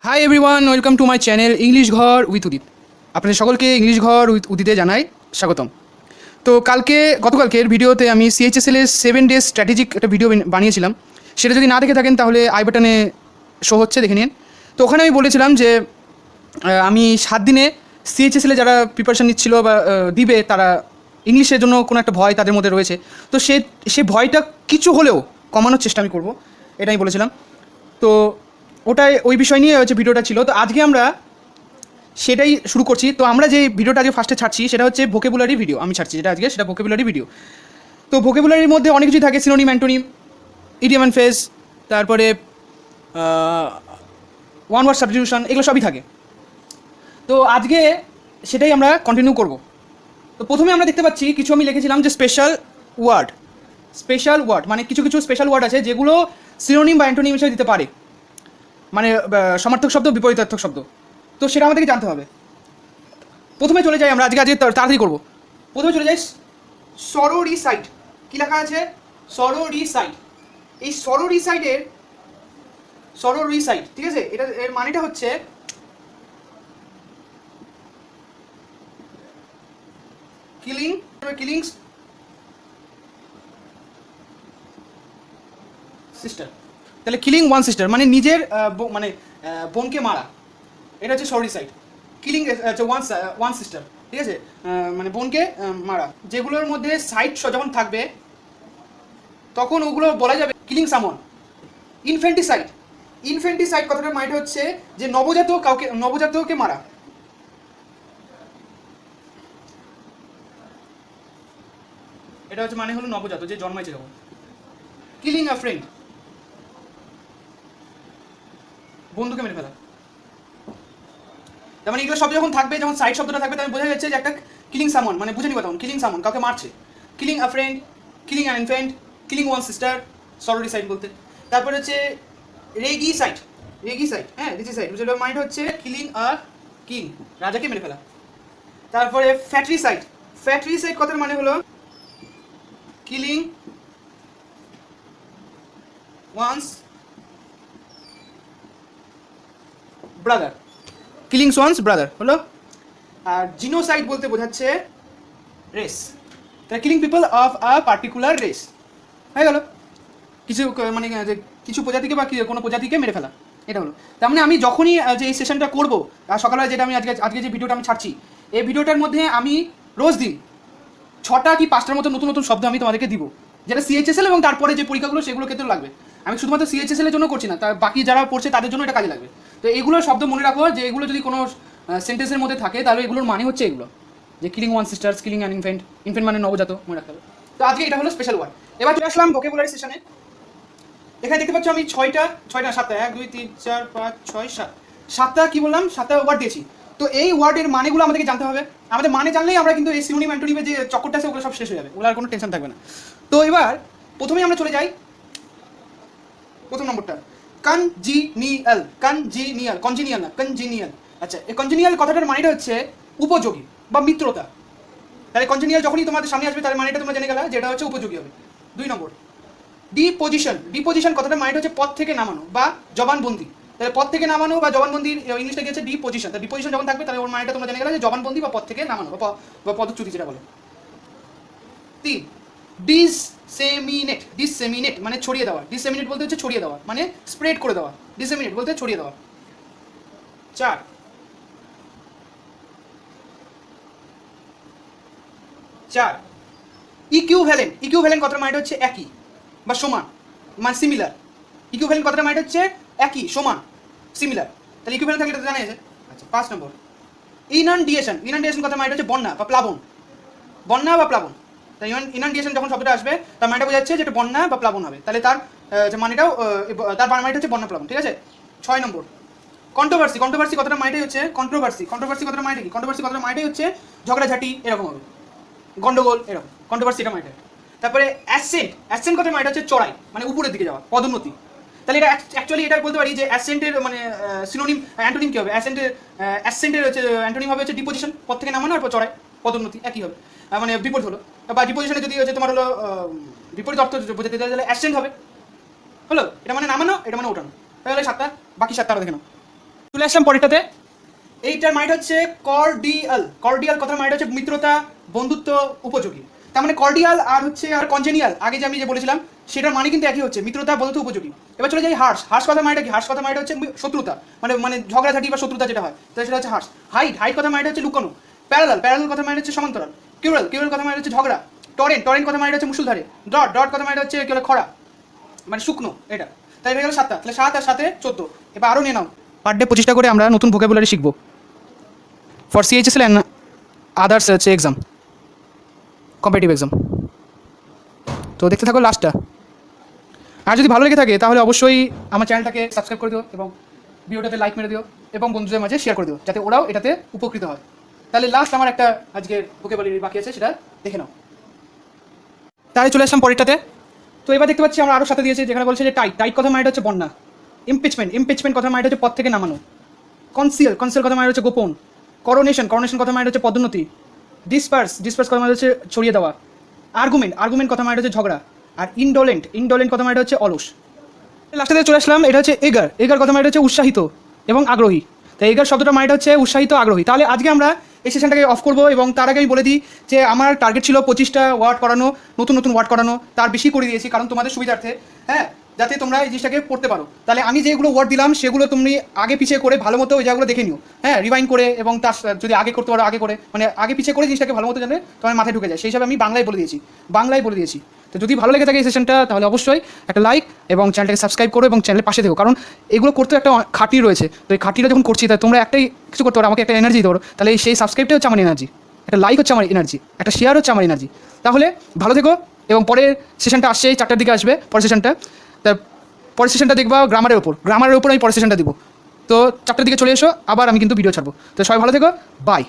Hi everyone, welcome to my channel English ঘর with উদিত। আপনাদের সকলকে ইংলিশ ঘর উইথ উদিতে জানাই স্বাগতম। তো গতকালকের ভিডিওতে আমি সিএইচএসএল এর 7 ডেজ স্ট্র্যাটেজিক একটা ভিডিও বানিয়েছিলাম। সেটা যদি না দেখে থাকেন তাহলে আই বাটনে শো হচ্ছে, দেখে নিন। তো ওখানে আমি বলেছিলাম যে আমি 7 দিনে সিএইচএসএল এ যারা প্রিপারেশান নিচ্ছিল বা দিবে, তারা ইংলিশের জন্য কোনো একটা ভয় তাদের মধ্যে রয়েছে। তো সে ভয়টা কিছু হলেও কমানোর চেষ্টা আমি করবো, এটা আমি বলেছিলাম। তো ওই বিষয় নিয়ে হচ্ছে ভিডিওটা ছিল। তো আজকে আমরা সেটাই শুরু করছি। তো আমরা যে ভিডিওটা আজকে ফার্স্টে ছাড়ছি সেটা হচ্ছে ভোকেবুলারি ভিডিও আমি ছাড়ছি, যেটা আজকে সেটা ভোকেবুলারি ভিডিও। তো ভোকেবুলারির মধ্যে অনেক কিছুই থাকে, synonym, antonym, idiom and phrase, তারপরে ওয়ান ওয়ার্ড সাবস্টিটিউশন, এগুলো সবই থাকে। তো আজকে সেটাই আমরা কন্টিনিউ করব। তো প্রথমে আমরা দেখতে পাচ্ছি কিছু আমি লিখেছিলাম যে স্পেশাল ওয়ার্ড মানে কিছু স্পেশাল ওয়ার্ড আছে যেগুলো সিনোনিম বা অ্যান্টোনিম হিসেবে দিতে পারে, মানে সমার্থক শব্দ, বিপরীতার্থক শব্দ। তো সেটা আমাদেরকে জানতে হবে। প্রথমে চলে যাই আমরা, আজকে তাড়াতাড়ি করবো। প্রথমে চলে যাই সরোরিসাইট। কী লেখা আছে? সরোরিসাইট। এই সরোরিসাইট, ঠিক আছে, এর মানেটা হচ্ছে কিলিং সিস্টার। তাহলে কিলিং ওয়ান সিস্টার মানে নিজের বোনকে মারা, এটা হচ্ছে সরোরিসাইট। কিলিং ওয়ান সিস্টার, ঠিক আছে, মানে বোনকে মারা। যেগুলোর মধ্যে সাইট যখন থাকবে তখন ওগুলো বলা যাবে কিলিং সামন। ইনফেন্টিসাইড কথাটার মানে হচ্ছে যে নবজাতককে মারা। এটা হচ্ছে মানে হলো নবজাতক, যে জন্মাইছে যখন। কিলিং আ ফ্রেন্ড, বন্ধুকে মেরে ফেলা। তার মানে এগুলো সব যখন থাকবে, যখন সাইড শব্দটা থাকবে, তাহলে বোঝা যাচ্ছে যে একটা কিলিং সামন, মানে বুঝে নিবা তখন কিলিং সামন, কাউকে মারছে। Killing a friend, killing an infant, killing one sister, sororicide বলতে। তারপরে হচ্ছে রেগিসাইট, হ্যাঁ রেজিসাইট, যেটা মাইন্ড হচ্ছে কিলিং আ কিং, রাজাকে মেরে ফেলা। তারপরে ফ্যাটরিসাইট কথার মানে হলো কিলিং ওয়ান্স ব্রাদার, হলো। আর জিনোসাইড বলতে বোঝাচ্ছে রেস, তাহলে killing people of a particular race হয়ে গেল। কিছু প্রজাতিকে বা কোনো প্রজাতিকে মেরে ফেলা, এটা হলো। তার মানে আমি যখনই যে এই সেশনটা করবো, সকালবেলা যেটা আমি আজকে যে ভিডিওটা আমি ছাড়ছি, এই ভিডিওটার মধ্যে আমি রোজ দিন 6টা কি 5টার মতো নতুন শব্দ আমি তোমাদেরকে দিব, যেটা সিএইচএসএল এবং তারপরে যে পরীক্ষাগুলো সেগুলো ক্ষেত্রেও লাগবে। আমি শুধুমাত্র সিএইচএসএল এর জন্য করছি না, তার বাকি যারা পড়ছে তাদের জন্য এটা কাজে লাগবে। তো এগুলো শব্দ মনে রাখো, যে এগুলো যদি কোনো সেন্টেন্সের মধ্যে থাকে তাহলে এগুলোর মানে হচ্ছে এগুলো, যে killing one sisters, killing an infant মানে নবজাত, মনে রাখতে হবে। তো আজকে এটা হলো স্পেশাল ওয়ার্ড। এবার চলে আসলাম ভোকেবুলারি সেশনে। এখানে দেখতে পাচ্ছ আমি 7টা 1 2 3 4 5 6 7টা কি বললাম, 7টা ওয়ার্ড দিয়েছি। তো এই ওয়ার্ডের মানেগুলো আমাদেরকে জানতে হবে। আমাদের মানে জানলেই আমরা কিন্তু এই সিনোনিম অ্যান্টোনিমের যে চক্করটা আছে ওগুলো সব শেষ হয়ে যাবে, ওগুলো আর কোনো টেনশন থাকবে না। তো এবার প্রথমেই আমরা চলে যাই প্রথম নম্বরটা, কনজিনিয়াল। আচ্ছা, এই কনজিনিয়াল কথাটার মানেটা হচ্ছে উপযোগী বা মিত্রতা। তাহলে কনজিনিয়াল যখনই তোমাদের সামনে আসবে তার মানেটা তোমরা জেনে গেলা, যেটা হচ্ছে উপযোগী হবে। 2 নম্বর, ডিপোজিশন কথাটার মানেটা হচ্ছে পদ থেকে নামানো বা জবানবন্দি। তাহলে পদ থেকে নামানো বা জবানবন্দির ইংলিশটা গেছে ডিপোজিশন। তাহলে ডিপোজিশন যখন থাকবে তাহলে ওর মানেটা তোমরা জেনে গেলে যে জবানবন্দি বা পদ থেকে নামানো বা পদচ্যুতি যেটা বলে। 3, ডিসেমিনেট মানে ছড়িয়ে দেওয়া। ডিসেমিনেট বলতে হচ্ছে ছড়িয়ে দেওয়া, মানে স্প্রেড করে দেওয়া। ডিসেমিনেট বলতে ছড়িয়ে দেওয়া। 4, ইকুইভ্যালেন্ট কথার মানেটা হচ্ছে একই বা সমান, মানে সিমিলার। ইকুইভ্যালেন্ট কথার মানেটা হচ্ছে একই, সমান, সিমিলার। তাহলে ইকুইভ্যালেন্ট থাকলে এটা জানা গেছে। আচ্ছা, 5 নম্বর, ইনান্ডিয়েশন কথার মানেটা হচ্ছে বন্যা বা প্লাবন। তাই ইনান্ডিয়েশন যখন শব্দটা আসবে তার মানেটা বোঝাচ্ছে যে এটা বন্যা বা প্লাবন হবে। তাহলে তার যে মানেটাও তার মানেটা হচ্ছে বন্যা প্লাবন, ঠিক আছে। 6 নম্বর, কন্ট্রোভার্সি কথাটা মানেটাই হচ্ছে কন্ট্রোভার্সি কথাটা মানেটা কি? কন্ট্রোভার্সি কথাটা মানেটাই হচ্ছে ঝগড়াঝাটি, এরকম হবে, গন্ডগোল, এরকম কন্ট্রোভার্সি এটা মানেটা। তারপরে অ্যাসেন্ট কথার মানেটা হচ্ছে চড়াই, মানে উপরের দিকে যাওয়া, পদোন্নতি। তাহলে এটা অ্যাকচুয়ালি এটা বলতে পারি যে অ্যাসেন্টের মানে সিনোনিম অ্যান্টোনিম কি হবে? অ্যাসেন্টের হচ্ছে অ্যান্টোনিম হবে হচ্ছে ডিপোজিশন, পদ থেকে নামানো আর চড়াই, পদোন্নতি, একই হবে, মানে বিপরীত হলো। বা ডিপোজিশনে যদি হচ্ছে তোমার হলো বিপরীত অর্থ বোঝাতে তাহলে অ্যাসেন্ট হবে, হলো। এটা মানে নামানো, এটা মানে ওঠানো। তাহলে 7টা, বাকি 7টা দেখে নাও। চলে আসলাম পরেরটাতে। এইটার মাইন্ড হচ্ছে কর্ডিয়াল। কর্ডিয়াল কথার মাইন্ড হচ্ছে মিত্রতা, বন্ধুত্ব, উপযোগী। তার মানে কর্ডিয়াল আর হচ্ছে আর কনজেনিয়াল, আগে যে আমি যে বলেছিলাম সেটার মানে কিন্তু একই হচ্ছে, মিত্রতা, বন্ধুত্ব, উপযোগী। এবার চলে যাই হার্শ। হার্শ কথার মাইন্ড কি? হার্শ কথার মাইন্ড হচ্ছে শত্রুতা, মানে মানে ঝগড়াঝাটি বা শত্রুতা যেটা হয়, তো সেটা হচ্ছে হার্শ। হাইট। হাইট কথার মাইন্ড হচ্ছে লুকানো। প্যারালাল। প্যারালাল কথার মাইন্ড হচ্ছে সমান্তরাল। কিউরাল। কিউরাল কথার মাইন্ড হচ্ছে ঝগড়া। টরেন্ট। টরেন্ট কথার মাইন্ড হচ্ছে মুষলধারে। ডট। ডট কথার মাইন্ড হচ্ছে কি বলে খরা, মানে শুকনো। এটা তাই এটা গেল 7টা। তাহলে 7 আর 7 14। এবার আরও নিয়ে নাও। পার ডে 25টা করে আমরা নতুন ভোকাবুলারি শিখবো ফর সিএইচএসএল অ্যান্ড আদার্স হচ্ছে এক্সাম, কম্পিটিটিভ এক্সাম। তো দেখতে থাকো লাস্টটা। আর যদি ভালো লেগে থাকে তাহলে অবশ্যই আমার চ্যানেলটাকে সাবস্ক্রাইব করে দিও এবং ভিডিওটাতে লাইক মেরে দিও এবং বন্ধুদের মাঝে শেয়ার করে দিও, যাতে ওরাও এটাতে উপকৃত হয়। তাহলে লাস্ট আমার একটা আজকের ভোকাবুলারি বাকি আছে, সেটা দেখে নাও। তাহলে চলে আসলাম পরেরটাতে। তো এবার দেখতে পাচ্ছি আমরা আরও সাথে দিয়েছে, যেখানে বলছে যে টাইট। টাইট কথার মাইন্ড হচ্ছে বন্যা। ইমপিচমেন্ট। ইমপিচমেন্ট কথার মাইন্ড হচ্ছে পদ থেকে নামানো। কনসিল। কনসিল কথার মাইন্ড হচ্ছে গোপন। করোনেশন। করোনেশন কথার মাইন্ড হচ্ছে পদোন্নতি। ডিসপার্স। ডিসপার্স কথার মাইন্ড হচ্ছে ছড়িয়ে দেওয়া। আর্গুমেন্ট। আর্গুমেন্ট কথার মাইন্ড হচ্ছে ঝগড়া। আর ইনডোলেন্ট। ইনডোলেন্ট কথার মাইন্ড হচ্ছে অলস। লাস্টে চলে আসলাম, এটা হচ্ছে এগার। এগার কথার মাইন্ড হচ্ছে উৎসাহিত এবং আগ্রহী। তো এগার শব্দটার মাইন্ড হচ্ছে উৎসাহিত, আগ্রহী। তাহলে আজকে আমরা এই সেশনটাকে অফ করবো, এবং তার আগে আমি বলে দিই যে আমার টার্গেট ছিল 25টা ওয়ার্ড করানো, নতুন নতুন ওয়ার্ড করানো। তার বেশি করে দিয়েছি কারণ তোমাদের সুবিধার্থে, হ্যাঁ, যাতে তোমরা এই জিনিসটাকে পড়তে পারো। তাহলে আমি যেগুলো ওয়ার্ড দিলাম সেগুলো তুমি আগে পিছিয়ে করে ভালো মতো ওই জায়গাগুলো দেখে নিও, হ্যাঁ, রিভাইন্ড করে, এবং তার যদি আগে করতে পারো আগে করে, মানে আগে পিছিয়ে করে জিনিসটাকে ভালো মতো জানলে তোমার মাথায় ঢুকে যায়। সেই হিসাবে আমি বাংলায় বলে দিয়েছি, বাংলায় বলে দিয়েছি। তো যদি ভালো লেগে থাকে এই সেশনটা তাহলে অবশ্যই একটা লাইক এবং চ্যানেলটাকে সাবস্ক্রাইব করো এবং চ্যানেলের পাশে থেকো, কারণ এগুলো করতে একটা খাঁটি রয়েছে। তো এই খাঁটিটা যখন করছি তাই তোমরা একটাই কিছু করতে পারো, আমাকে একটা এনার্জি দিতে পারো। তাহলে সেই সাবস্ক্রাইবটাই হচ্ছে আমার এনার্জি, একটা লাইক হচ্ছে আমার এনার্জি, একটা শেয়ার হচ্ছে আমার এনার্জি। তাহলে ভালো থেকো, এবং পরের সেশনটা আসছে, এই 4টার দিকে আসবে পরের সেশনটা। তা পরের সেশনটা দেখবা গ্রামারের ওপর। গ্রামারের ওপর আমি পরের সেশনটা দিব। তো 4টার দিকে চলে এসো, আবার আমি কিন্তু ভিডিও ছাড়বো। তো সবাই ভালো থেকো, বাই।